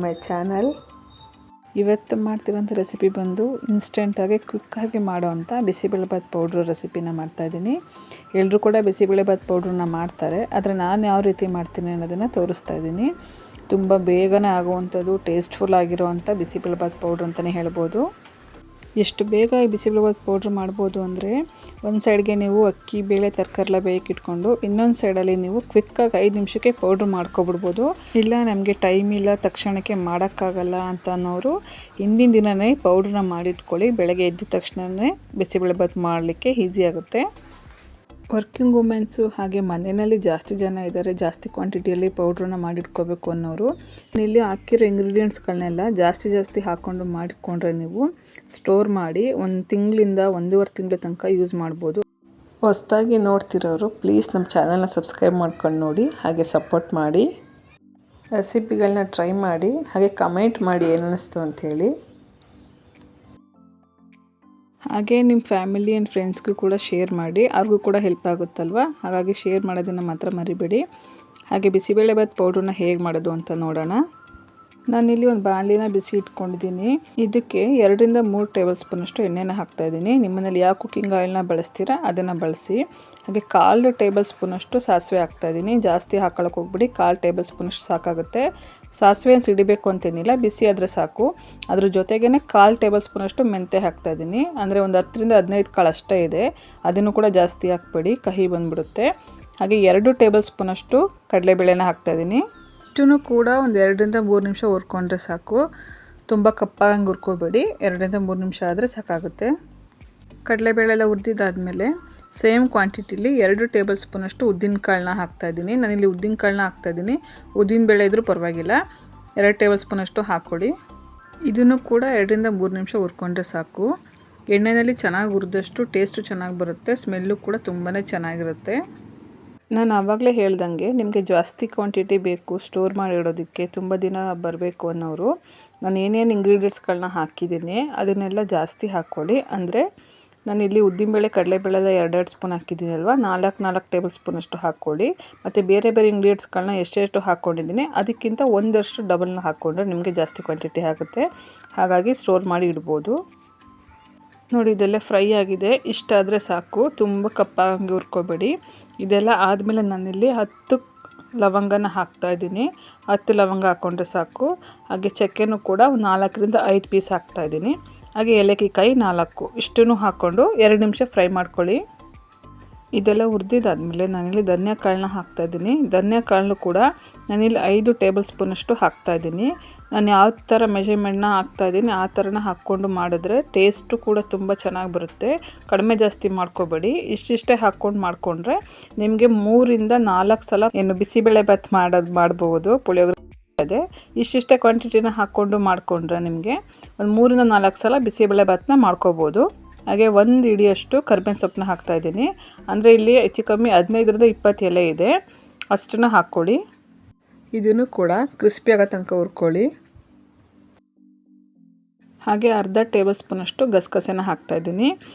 My channel. ಇವತ್ತು ಮಾಡ್ತಿರೋಂಥ recipe ಬಂದು ಇನ್ಸ್ಟೆಂಟಾಗಿ ಕ್ವಿಕ್ಕಾಗಿ ಮಾಡೋವಂಥ ಬಿಸಿಬೇಳೆಬಾತ್ ಪೌಡ್ರ್ ರೆಸಿಪಿನ ಮಾಡ್ತಾಯಿದ್ದೀನಿ. ಎಲ್ಲರೂ ಕೂಡ ಬಿಸಿಬೇಳೆಬಾತ್ ಪೌಡ್ರನ್ನ ಮಾಡ್ತಾರೆ, ಆದರೆ ನಾನು ಯಾವ ರೀತಿ ಮಾಡ್ತೀನಿ ಅನ್ನೋದನ್ನು ತೋರಿಸ್ತಾ ಇದ್ದೀನಿ. ತುಂಬ ಬೇಗನೆ ಆಗುವಂಥದ್ದು, ಟೇಸ್ಟ್ಫುಲ್ ಆಗಿರೋವಂಥ ಬಿಸಿಬೇಳೆಬಾತ್ ಪೌಡ್ರ್ ಅಂತಲೇ ಹೇಳ್ಬೋದು. ಎಷ್ಟು ಬೇಗ ಈ ಬಿಸಿಬೇಳೆಬಾತ್ ಪೌಡ್ರ್ ಮಾಡ್ಬೋದು ಅಂದರೆ, ಒಂದು ಸೈಡ್ಗೆ ನೀವು ಅಕ್ಕಿ ಬೇಳೆ ತರಕಾರಿಲ್ಲ ಬೇಯಕ್ಕಿಟ್ಕೊಂಡು ಇನ್ನೊಂದು ಸೈಡಲ್ಲಿ ನೀವು ಕ್ವಿಕ್ಕಾಗಿ 5 ನಿಮಿಷಕ್ಕೆ ಪೌಡ್ರ್ ಮಾಡ್ಕೊಬಿಡ್ಬೋದು. ಇಲ್ಲ ನಮಗೆ ಟೈಮ್ ಇಲ್ಲ, ತಕ್ಷಣಕ್ಕೆ ಮಾಡೋಕ್ಕಾಗಲ್ಲ ಅಂತ ಅನ್ನೋರು ಹಿಂದಿನ ದಿನವೇ ಪೌಡ್ರನ್ನ ಮಾಡಿಟ್ಕೊಳ್ಳಿ. ಬೆಳಗ್ಗೆ ಎದ್ದ ತಕ್ಷಣವೇ ಬಿಸಿಬೇಳೆಬಾತ್ ಮಾಡಲಿಕ್ಕೆ ಈಸಿ ಆಗುತ್ತೆ. ವರ್ಕಿಂಗ್ ವುಮೆನ್ಸು ಹಾಗೆ ಮನೆಯಲ್ಲಿ ಜಾಸ್ತಿ ಜನ ಇದ್ದಾರೆ, ಜಾಸ್ತಿ ಕ್ವಾಂಟಿಟಿಯಲ್ಲಿ ಪೌಡ್ರನ್ನ ಮಾಡಿಟ್ಕೋಬೇಕು ಅನ್ನೋರು ಇಲ್ಲಿ ಹಾಕಿರೋ ಇಂಗ್ರೀಡಿಯೆಂಟ್ಸ್ಗಳನ್ನೆಲ್ಲ ಜಾಸ್ತಿ ಹಾಕ್ಕೊಂಡು ಮಾಡಿಕೊಂಡ್ರೆ ನೀವು ಸ್ಟೋರ್ ಮಾಡಿ 1 ತಿಂಗಳಿಂದ 1.5 ತಿಂಗಳ ತನಕ ಯೂಸ್ ಮಾಡ್ಬೋದು. ಹೊಸದಾಗಿ ನೋಡ್ತಿರೋರು ಪ್ಲೀಸ್ ನಮ್ಮ ಚಾನಲ್ನ ಸಬ್ಸ್ಕ್ರೈಬ್ ಮಾಡ್ಕೊಂಡು ನೋಡಿ, ಹಾಗೆ ಸಪೋರ್ಟ್ ಮಾಡಿ. ರೆಸಿಪಿಗಳನ್ನ ಟ್ರೈ ಮಾಡಿ, ಹಾಗೆ ಕಮೆಂಟ್ ಮಾಡಿ ಏನು ಅನ್ನಿಸ್ತು ಅಂಥೇಳಿ. ಹಾಗೆ ನಿಮ್ಮ ಫ್ಯಾಮಿಲಿ ಆ್ಯಂಡ್ ಫ್ರೆಂಡ್ಸ್ಗೂ ಕೂಡ ಶೇರ್ ಮಾಡಿ, ಅವ್ರಿಗೂ ಕೂಡ ಹೆಲ್ಪ್ ಆಗುತ್ತಲ್ವ. ಹಾಗಾಗಿ ಶೇರ್ ಮಾಡೋದನ್ನು ಮಾತ್ರ ಮರಿಬೇಡಿ. ಹಾಗೆ ಬಿಸಿಬೇಳೆಬಾತ್ ಪೌಡ್ರನ್ನ ಹೇಗೆ ಮಾಡೋದು ಅಂತ ನೋಡೋಣ. ನಾನಿಲ್ಲಿ ಒಂದು ಬಾಣಲಿನ ಬಿಸಿ ಇಟ್ಕೊಂಡಿದ್ದೀನಿ. ಇದಕ್ಕೆ 2ರಿಂದ 3 ಟೇಬಲ್ ಸ್ಪೂನಷ್ಟು ಎಣ್ಣೆನ ಹಾಕ್ತಾಯಿದ್ದೀನಿ. ನಿಮ್ಮನೇಲಿ ಯಾವ ಕುಕ್ಕಿಂಗ್ ಆಯಿಲ್ನ ಬಳಸ್ತೀರಾ ಅದನ್ನು ಬಳಸಿ. ಹಾಗೆ 1/4 ಟೇಬಲ್ ಸ್ಪೂನಷ್ಟು ಸಾಸಿವೆ ಹಾಕ್ತಾಯಿದ್ದೀನಿ. ಜಾಸ್ತಿ ಹಾಕೊಳ್ಳೋಕೆ ಹೋಗ್ಬಿಡಿ, 1/4 ಟೇಬಲ್ ಸ್ಪೂನಷ್ಟು ಸಾಕಾಗುತ್ತೆ. ಸಾಸಿವೆ ಸಿಡಿಬೇಕು ಅಂತೇನಿಲ್ಲ, ಬಿಸಿ ಆದರೆ ಸಾಕು. ಅದ್ರ ಜೊತೆಗೇ 1/4 ಟೇಬಲ್ ಸ್ಪೂನಷ್ಟು ಮೆಂತ್ಯ ಹಾಕ್ತಾಯಿದ್ದೀನಿ. ಅಂದರೆ ಒಂದು 10ರಿಂದ 15 ಕಾಳು ಅಷ್ಟೇ ಇದೆ, ಅದನ್ನು ಕೂಡ ಜಾಸ್ತಿ ಹಾಕ್ಬೇಡಿ, ಕಹಿ ಬಂದುಬಿಡುತ್ತೆ. ಹಾಗೆ 2 ಟೇಬಲ್ ಸ್ಪೂನಷ್ಟು ಕಡಲೆಬೇಳೆನ ಹಾಕ್ತಾಯಿದ್ದೀನಿ. ಇಷ್ಟೂ ಕೂಡ ಒಂದು 2ರಿಂದ 3 ನಿಮಿಷ ಹುರ್ಕೊಂಡ್ರೆ ಸಾಕು. ತುಂಬ ಕಪ್ಪಾಗಂಗೆ ಹುರ್ಕೋಬೇಡಿ, 2ರಿಂದ 3 ನಿಮಿಷ ಆದರೆ ಸಾಕಾಗುತ್ತೆ. ಕಡಲೆಬೇಳೆ ಎಲ್ಲ ಹುರಿದಿದ್ದಾದಮೇಲೆ ಸೇಮ್ ಕ್ವಾಂಟಿಟಿಲಿ 2 ಟೇಬಲ್ ಸ್ಪೂನಷ್ಟು ಉದ್ದಿನಕಾಳನ್ನ ಹಾಕ್ತಾಯಿದ್ದೀನಿ. ನಾನಿಲ್ಲಿ ಉದ್ದಿನಕಾಳನ್ನ ಹಾಕ್ತಾಯಿದ್ದೀನಿ, ಉದ್ದಿನಬೇಳೆ ಇದ್ರೂ ಪರವಾಗಿಲ್ಲ. 2 ಟೇಬಲ್ ಸ್ಪೂನಷ್ಟು ಹಾಕ್ಕೊಡಿ. ಇದನ್ನು ಕೂಡ 2ರಿಂದ 3 ನಿಮಿಷ ಹುರ್ಕೊಂಡ್ರೆ ಸಾಕು. ಎಣ್ಣೆಯಲ್ಲಿ ಚೆನ್ನಾಗಿ ಹುರಿದಷ್ಟು ಟೇಸ್ಟು ಚೆನ್ನಾಗಿ ಬರುತ್ತೆ, ಸ್ಮೆಲ್ಲು ಕೂಡ ತುಂಬಾ ಚೆನ್ನಾಗಿರುತ್ತೆ. ನಾನು ಆವಾಗಲೇ ಹೇಳ್ದಂಗೆ ನಿಮಗೆ ಜಾಸ್ತಿ ಕ್ವಾಂಟಿಟಿ ಬೇಕು ಸ್ಟೋರ್ ಮಾಡಿ ಇಡೋದಕ್ಕೆ, ತುಂಬ ದಿನ ಬರಬೇಕು ಅನ್ನೋರು ನಾನು ಏನೇನು ಇಂಗ್ರೀಡಿಯೆಂಟ್ಸ್ಗಳನ್ನ ಹಾಕಿದ್ದೀನಿ ಅದನ್ನೆಲ್ಲ ಜಾಸ್ತಿ ಹಾಕ್ಕೊಳ್ಳಿ. ಅಂದರೆ ನಾನಿಲ್ಲಿ ಉದ್ದಿನಬೇಳೆ ಕಡಲೆಬೇಳೆ 2 ಸ್ಪೂನ್ ಹಾಕಿದ್ದೀನಿ ಅಲ್ವಾ, 4 ಟೇಬಲ್ ಸ್ಪೂನಷ್ಟು ಹಾಕ್ಕೊಳ್ಳಿ. ಮತ್ತು ಬೇರೆ ಇಂಗ್ರೀಡಿಯೆಂಟ್ಸ್ಗಳನ್ನ ಎಷ್ಟೆಷ್ಟು ಹಾಕ್ಕೊಂಡಿದ್ದೀನಿ ಅದಕ್ಕಿಂತ ಒಂದಷ್ಟು ಡಬಲ್ನ ಹಾಕ್ಕೊಂಡ್ರೆ ನಿಮಗೆ ಜಾಸ್ತಿ ಕ್ವಾಂಟಿಟಿ ಆಗುತ್ತೆ. ಹಾಗಾಗಿ ಸ್ಟೋರ್ ಮಾಡಿ ಇಡ್ಬೋದು. ನೋಡಿ, ಇದೆಲ್ಲ ಫ್ರೈ ಆಗಿದೆ, ಇಷ್ಟಾದರೆ ಸಾಕು, ತುಂಬ ಕಪ್ಪಾಗಿ ಹುರ್ಕೋಬೇಡಿ. ಇದೆಲ್ಲ ಆದಮೇಲೆ ನಾನಿಲ್ಲಿ 10 ಲವಂಗನ ಹಾಕ್ತಾಯಿದ್ದೀನಿ. 10 ಲವಂಗ ಹಾಕ್ಕೊಂಡ್ರೆ ಸಾಕು. ಹಾಗೆ ಚಕ್ಕೆನೂ ಕೂಡ 4ರಿಂದ 5 ಪೀಸ್ ಹಾಕ್ತಾಯಿದ್ದೀನಿ. ಹಾಗೆ ಏಲಕ್ಕಿಕಾಯಿ 4, ಇಷ್ಟನ್ನು ಹಾಕ್ಕೊಂಡು 2 ನಿಮಿಷ ಫ್ರೈ ಮಾಡ್ಕೊಳ್ಳಿ. ಇದೆಲ್ಲ ಹುರಿದಿದ್ದಾದಮೇಲೆ ನಾನಿಲ್ಲಿ ಧನಿಯಾ ಕಾಳನ್ನ ಹಾಕ್ತಾಯಿದ್ದೀನಿ. ಧನಿಯಾ ಕಾಳನ್ನು ಕೂಡ ನಾನಿಲ್ಲಿ 5 ಟೇಬಲ್ ಸ್ಪೂನಷ್ಟು ಹಾಕ್ತಾಯಿದ್ದೀನಿ. ನಾನು ಯಾವ ಥರ ಮೆಜರ್ಮೆಂಟ್ನ ಹಾಕ್ತಾಯಿದ್ದೀನಿ ಆ ಥರನ ಹಾಕ್ಕೊಂಡು ಮಾಡಿದ್ರೆ ಟೇಸ್ಟು ಕೂಡ ತುಂಬ ಚೆನ್ನಾಗಿ ಬರುತ್ತೆ. ಕಡಿಮೆ ಜಾಸ್ತಿ ಮಾಡ್ಕೋಬೇಡಿ, ಇಷ್ಟಿಷ್ಟೇ ಹಾಕ್ಕೊಂಡು ಮಾಡಿಕೊಂಡ್ರೆ ನಿಮಗೆ 3ರಿಂದ 4 ಸಲ ಏನು ಬಿಸಿಬೇಳೆಬಾತ್ ಮಾಡ್ಬೋದು. ಪುಳಿಯೋಗರೆ ಇದೆ, ಇಷ್ಟಿಷ್ಟೇ ಕ್ವಾಂಟಿಟಿನ ಹಾಕ್ಕೊಂಡು ಮಾಡಿಕೊಂಡ್ರೆ ನಿಮಗೆ ಒಂದು 3ರಿಂದ 4 ಸಲ ಬಿಸಿಬೇಳೆಬಾತನ್ನ ಮಾಡ್ಕೋಬೋದು. ಹಾಗೆ 1 ಹಿಡಿಯಷ್ಟು ಕರಿಬೇವಿನ ಸೊಪ್ಪನ್ನ ಹಾಕ್ತಾಯಿದ್ದೀನಿ. ಅಂದರೆ ಇಲ್ಲಿ ಹೆಚ್ಚು ಕಮ್ಮಿ 15ರಿಂದ 20 ಎಲೆ ಇದೆ, ಅಷ್ಟನ್ನು ಹಾಕ್ಕೊಳ್ಳಿ. ಇದನ್ನು ಕೂಡ ಕ್ರಿಸ್ಪಿ ಆಗೋ ತನಕ ಹುರ್ಕೊಳ್ಳಿ. ಹಾಗೆ 1/2 ಟೇಬಲ್ ಸ್ಪೂನಷ್ಟು ಗಸಗಸೆನ ಹಾಕ್ತಾಯಿದ್ದೀನಿ.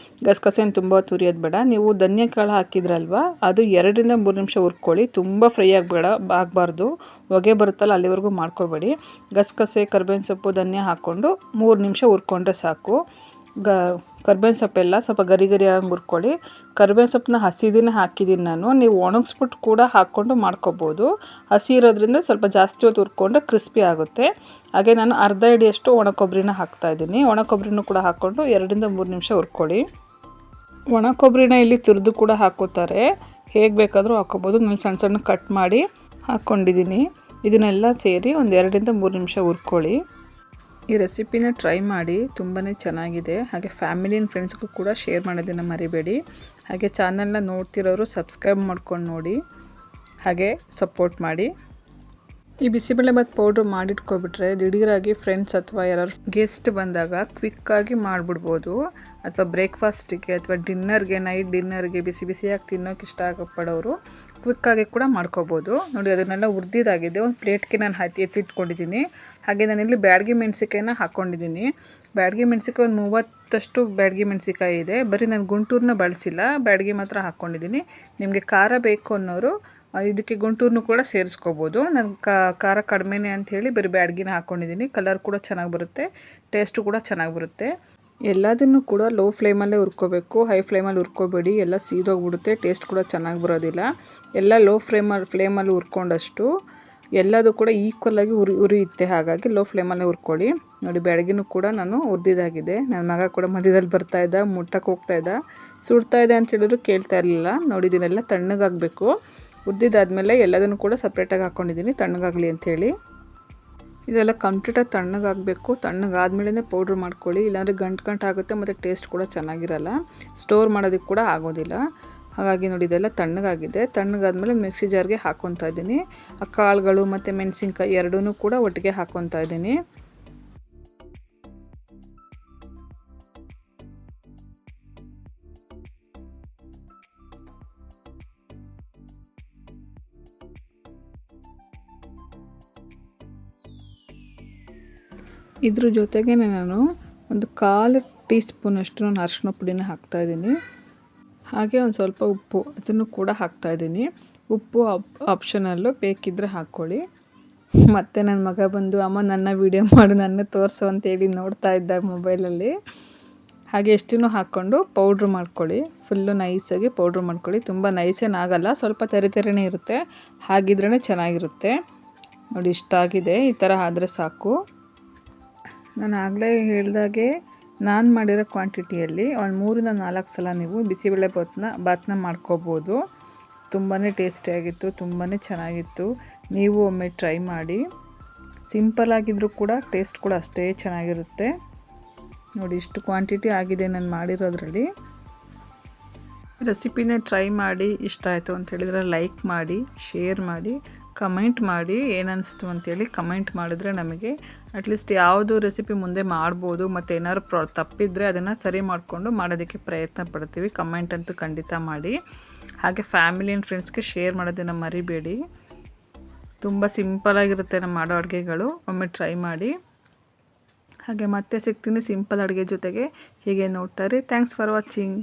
ಗಸಗಸೆನ ತುಂಬ ತುರಿಯೋದು ಬೇಡ. ನೀವು ಧನಿಯಾ ಕಾಳು ಹಾಕಿದ್ರಲ್ವ, ಅದು 2ರಿಂದ 3 ನಿಮಿಷ ಹುರ್ಕೊಳ್ಳಿ. ತುಂಬ ಫ್ರೈ ಆಗಬಾರ್ದು, ಹೊಗೆ ಬರುತ್ತಲ್ಲ ಅಲ್ಲಿವರೆಗೂ ಮಾಡ್ಕೋಬೇಡಿ. ಗಸಗಸೆ, ಕರಿಬೇವಿನ ಸೊಪ್ಪು, ಧನಿಯಾ ಹಾಕ್ಕೊಂಡು 3 ನಿಮಿಷ ಹುರ್ಕೊಂಡ್ರೆ ಸಾಕು. ಕರ್ಬೇವಿನ ಸೊಪ್ಪೆಲ್ಲ ಸ್ವಲ್ಪ ಗರಿ ಆಗಿ ಹುರ್ಕೊಳ್ಳಿ. ಕರ್ಬೇವಿನ ಸೊಪ್ಪನ್ನ ಹಸಿದಿನೇ ಹಾಕಿದ್ದೀನಿ ನಾನು, ನೀವು ಒಣಗಿಸ್ಬಿಟ್ಟು ಕೂಡ ಹಾಕ್ಕೊಂಡು ಮಾಡ್ಕೋಬೋದು. ಹಸಿ ಇರೋದ್ರಿಂದ ಸ್ವಲ್ಪ ಜಾಸ್ತಿ ಹೊತ್ತು ಹುರ್ಕೊಂಡ್ರೆ ಕ್ರಿಸ್ಪಿ ಆಗುತ್ತೆ. ಹಾಗೆ ನಾನು 1/2 ಹಿಡಿಯಷ್ಟು ಒಣ ಕೊಬ್ಬರಿನ ಹಾಕ್ತಾಯಿದ್ದೀನಿ. ಒಣ ಕೊಬ್ಬರಿನೂ ಕೂಡ ಹಾಕ್ಕೊಂಡು 2ರಿಂದ 3 ನಿಮಿಷ ಹುರ್ಕೊಳ್ಳಿ. ಒಣ ಕೊಬ್ಬರಿನ ಇಲ್ಲಿ ತುರಿದು ಕೂಡ ಹಾಕೋತಾರೆ, ಹೇಗೆ ಬೇಕಾದರೂ ಹಾಕ್ಕೋಬೋದು. ನಾನು ಸಣ್ಣ ಕಟ್ ಮಾಡಿ ಹಾಕ್ಕೊಂಡಿದ್ದೀನಿ. ಇದನ್ನೆಲ್ಲ ಸೇರಿ ಒಂದು 2ರಿಂದ 3 ನಿಮಿಷ ಹುರ್ಕೊಳ್ಳಿ. ಈ ರೆಸಿಪಿನ ಟ್ರೈ ಮಾಡಿ, ತುಂಬಾ ಚೆನ್ನಾಗಿದೆ. ಹಾಗೆ ಫ್ಯಾಮಿಲಿ ಆ್ಯಂಡ್ ಫ್ರೆಂಡ್ಸ್ಗೂ ಕೂಡ ಶೇರ್ ಮಾಡೋದನ್ನು ಮರಿಬೇಡಿ. ಹಾಗೆ ಚಾನಲ್ನ ನೋಡ್ತಿರೋರು ಸಬ್ಸ್ಕ್ರೈಬ್ ಮಾಡ್ಕೊಂಡು ನೋಡಿ, ಹಾಗೆ ಸಪೋರ್ಟ್ ಮಾಡಿ. ಈ ಬಿಸಿಬೇಳೆಬಾತ್ ಪೌಡ್ರ್ ಮಾಡಿಟ್ಕೊಬಿಟ್ರೆ ದಿಢೀರಾಗಿ ಫ್ರೆಂಡ್ಸ್ ಅಥವಾ ಯಾರು ಗೆಸ್ಟ್ ಬಂದಾಗ ಕ್ವಿಕ್ಕಾಗಿ ಮಾಡಿಬಿಡ್ಬೋದು. ಅಥವಾ ಬ್ರೇಕ್ಫಾಸ್ಟಿಗೆ ಅಥವಾ ಡಿನ್ನರ್ಗೆ, ನೈಟ್ ಡಿನ್ನರ್ಗೆ ಬಿಸಿಯಾಗಿ ತಿನ್ನೋಕೆ ಇಷ್ಟ ಪಡೋರು ಕ್ವಿಕ್ಕಾಗಿ ಕೂಡ ಮಾಡ್ಕೋಬೋದು. ನೋಡಿ, ಅದನ್ನೆಲ್ಲ ಹುರಿದಿದ್ದಾಗಿದೆ. ಒಂದು ಪ್ಲೇಟ್ಗೆ ನಾನು ಎತ್ತಿಟ್ಕೊಂಡಿದ್ದೀನಿ. ಹಾಗೆ ನಾನಿಲ್ಲಿ ಬ್ಯಾಡಗಿ ಮೆಣಸಿಕಾಯಿನ ಹಾಕ್ಕೊಂಡಿದ್ದೀನಿ. ಬ್ಯಾಡಗಿ ಮೆಣಸಿಕಾಯಿ ಒಂದು 30 ಬ್ಯಾಡಗಿ ಮೆಣಸಿಕಾಯಿ ಇದೆ. ಬರೀ ನಾನು ಗುಂಟೂರನ್ನ ಬಳಸಿಲ್ಲ, ಬ್ಯಾಡಗಿ ಮಾತ್ರ ಹಾಕ್ಕೊಂಡಿದ್ದೀನಿ. ನಿಮಗೆ ಖಾರ ಬೇಕು ಅನ್ನೋರು ಇದಕ್ಕೆ ಗುಂಟೂರನ್ನು ಕೂಡ ಸೇರಿಸ್ಕೋಬೋದು. ನಾನು ಖಾರ ಕಡಿಮೆನೇ ಅಂಥೇಳಿ ಬರೀ ಬ್ಯಾಡಗಿನ ಹಾಕ್ಕೊಂಡಿದ್ದೀನಿ. ಕಲರ್ ಕೂಡ ಚೆನ್ನಾಗಿ ಬರುತ್ತೆ, ಟೇಸ್ಟು ಕೂಡ ಚೆನ್ನಾಗಿ ಬರುತ್ತೆ. ಎಲ್ಲದನ್ನು ಕೂಡ ಲೋ ಫ್ಲೇಮಲ್ಲೇ ಹುರ್ಕೋಬೇಕು, ಹೈ ಫ್ಲೇಮಲ್ಲಿ ಹುರ್ಕೋಬೇಡಿ, ಎಲ್ಲ ಸೀದೋಗ್ಬಿಡುತ್ತೆ, ಟೇಸ್ಟ್ ಕೂಡ ಚೆನ್ನಾಗಿ ಬರೋದಿಲ್ಲ. ಎಲ್ಲ ಲೋ ಫ್ಲೇಮಲ್ಲಿ ಹುರ್ಕೊಂಡಷ್ಟು ಎಲ್ಲದೂ ಕೂಡ ಈಕ್ವಲಾಗಿ ಉರಿಯುತ್ತೆ. ಹಾಗಾಗಿ ಲೋ ಫ್ಲೇಮಲ್ಲೇ ಹುರ್ಕೊಳ್ಳಿ. ನೋಡಿ ಬೆಳಗಿನೂ ಕೂಡ ನಾನು ಹುರಿದಿದ್ದಾಗಿದೆ. ನನ್ನ ಮಗ ಕೂಡ ಮಧ್ಯದಲ್ಲಿ ಬರ್ತಾಯಿದ್ದ, ಮುಟ್ಟಕ್ಕೆ ಹೋಗ್ತಾಯಿದ್ದ, ಸುಡ್ತಾಯಿದೆ ಅಂತ ಹೇಳಿದ್ರು ಕೇಳ್ತಾ ಇರಲಿಲ್ಲ. ನೋಡಿ ಇದನ್ನೆಲ್ಲ ತಣ್ಣಗಾಗಬೇಕು. ಹುರಿದಿದ್ದಾದಮೇಲೆ ಎಲ್ಲದನ್ನು ಕೂಡ ಸಪ್ರೇಟಾಗಿ ಹಾಕ್ಕೊಂಡಿದ್ದೀನಿ ತಣ್ಣಗಾಗಲಿ ಅಂಥೇಳಿ. ಇದೆಲ್ಲ ಕಂಪ್ಲೀಟಾಗಿ ತಣ್ಣಗಾಗಬೇಕು. ತಣ್ಣಗಾದ್ಮೇಲೆ ಪೌಡ್ರ್ ಮಾಡ್ಕೊಳ್ಳಿ, ಇಲ್ಲಾಂದರೆ ಗಂಟು ಆಗುತ್ತೆ ಮತ್ತು ಟೇಸ್ಟ್ ಕೂಡ ಚೆನ್ನಾಗಿರಲ್ಲ, ಸ್ಟೋರ್ ಮಾಡೋದಕ್ಕೆ ಕೂಡ ಆಗೋದಿಲ್ಲ. ಹಾಗಾಗಿ ನೋಡಿ ಇದೆಲ್ಲ ತಣ್ಣಗಾಗಿದೆ. ತಣ್ಣಗಾದ್ಮೇಲೆ ಮಿಕ್ಸಿ ಜಾರ್ಗೆ ಹಾಕ್ಕೊತಾ ಇದ್ದೀನಿ. ಆ ಕಾಳುಗಳು ಮತ್ತು ಮೆಣಸಿನ್ಕಾಯಿ ಎರಡೂ ಕೂಡ ಒಟ್ಟಿಗೆ ಹಾಕ್ಕೊತಾ ಇದ್ದೀನಿ. ಇದ್ರ ಜೊತೆಗೆ ನಾನು ಒಂದು 1/4 ಟೀ ಸ್ಪೂನಷ್ಟು ನಾನು ಅರಿಶಿನ ಪುಡಿನ ಹಾಕ್ತಾಯಿದ್ದೀನಿ. ಹಾಗೆ ಒಂದು ಸ್ವಲ್ಪ ಉಪ್ಪು ಅದನ್ನು ಕೂಡ ಹಾಕ್ತಾಯಿದ್ದೀನಿ. ಉಪ್ಪು ಆಪ್ಷನಲ್ಲು, ಬೇಕಿದ್ದರೆ ಹಾಕ್ಕೊಳ್ಳಿ. ಮತ್ತು ನನ್ನ ಮಗ ಬಂದು ಅಮ್ಮ ನನ್ನ ವೀಡಿಯೋ ಮಾಡು, ನನ್ನ ತೋರಿಸು ಅಂತೇಳಿ ನೋಡ್ತಾ ಇದ್ದ ಮೊಬೈಲಲ್ಲಿ. ಹಾಗೆ ಎಷ್ಟೂ ಹಾಕ್ಕೊಂಡು ಪೌಡ್ರ್ ಮಾಡ್ಕೊಳ್ಳಿ. ಫುಲ್ಲು ನೈಸಾಗಿ ಪೌಡ್ರ್ ಮಾಡ್ಕೊಳ್ಳಿ. ತುಂಬ ನೈಸೇನಾಗಲ್ಲ, ಸ್ವಲ್ಪ ತೆರೆನೇ ಇರುತ್ತೆ. ಹಾಗಿದ್ರೇ ಚೆನ್ನಾಗಿರುತ್ತೆ. ನೋಡಿ ಇಷ್ಟಾಗಿದೆ, ಈ ಥರ ಆದರೆ ಸಾಕು. ನಾನು ಆಗಲೇ ಹೇಳಿದಾಗೆ ನಾನು ಮಾಡಿರೋ ಕ್ವಾಂಟಿಟಿಯಲ್ಲಿ ಒಂದು 3-4 ಸಲ ನೀವು ಬಿಸಿಬೇಳೆ ಬಾತನ್ನ ಮಾಡ್ಕೋಬೋದು. ತುಂಬಾ ಟೇಸ್ಟಿಯಾಗಿತ್ತು, ತುಂಬಾ ಚೆನ್ನಾಗಿತ್ತು. ನೀವು ಒಮ್ಮೆ ಟ್ರೈ ಮಾಡಿ. ಸಿಂಪಲ್ಲಾಗಿದ್ದರೂ ಕೂಡ ಟೇಸ್ಟ್ ಕೂಡ ಅಷ್ಟೇ ಚೆನ್ನಾಗಿರುತ್ತೆ. ನೋಡಿ ಇಷ್ಟು ಕ್ವಾಂಟಿಟಿ ಆಗಿದೆ ನಾನು ಮಾಡಿರೋದ್ರಲ್ಲಿ. ರೆಸಿಪಿನ ಟ್ರೈ ಮಾಡಿ, ಇಷ್ಟ ಆಯಿತು ಅಂತ ಹೇಳಿದರೆ ಲೈಕ್ ಮಾಡಿ, ಶೇರ್ ಮಾಡಿ, ಕಮೆಂಟ್ ಮಾಡಿ, ಏನನ್ನಿಸ್ತು ಅಂತೇಳಿ ಕಮೆಂಟ್ ಮಾಡಿದ್ರೆ ನಮಗೆ ಅಟ್ಲೀಸ್ಟ್ ಯಾವುದು ರೆಸಿಪಿ ಮುಂದೆ ಮಾಡ್ಬೋದು, ಮತ್ತು ಏನಾದ್ರು ತಪ್ಪಿದರೆ ಅದನ್ನು ಸರಿ ಮಾಡಿಕೊಂಡು ಮಾಡೋದಕ್ಕೆ ಪ್ರಯತ್ನ ಪಡ್ತೀವಿ. ಕಮೆಂಟ್ ಅಂತೂ ಖಂಡಿತ ಮಾಡಿ. ಹಾಗೆ ಫ್ಯಾಮಿಲಿ ಆ್ಯಂಡ್ ಫ್ರೆಂಡ್ಸ್ಗೆ ಶೇರ್ ಮಾಡೋದನ್ನು ಮರಿಬೇಡಿ. ತುಂಬ ಸಿಂಪಲಾಗಿರುತ್ತೆ ನಮ್ಮ ಮಾಡೋ ಅಡುಗೆಗಳು, ಒಮ್ಮೆ ಟ್ರೈ ಮಾಡಿ. ಹಾಗೆ ಮತ್ತೆ ಸಿಗ್ತೀನಿ ಸಿಂಪಲ್ ಅಡುಗೆ ಜೊತೆಗೆ. ಹೀಗೆ ನೋಡ್ತಾರೆ. Thanks for watching.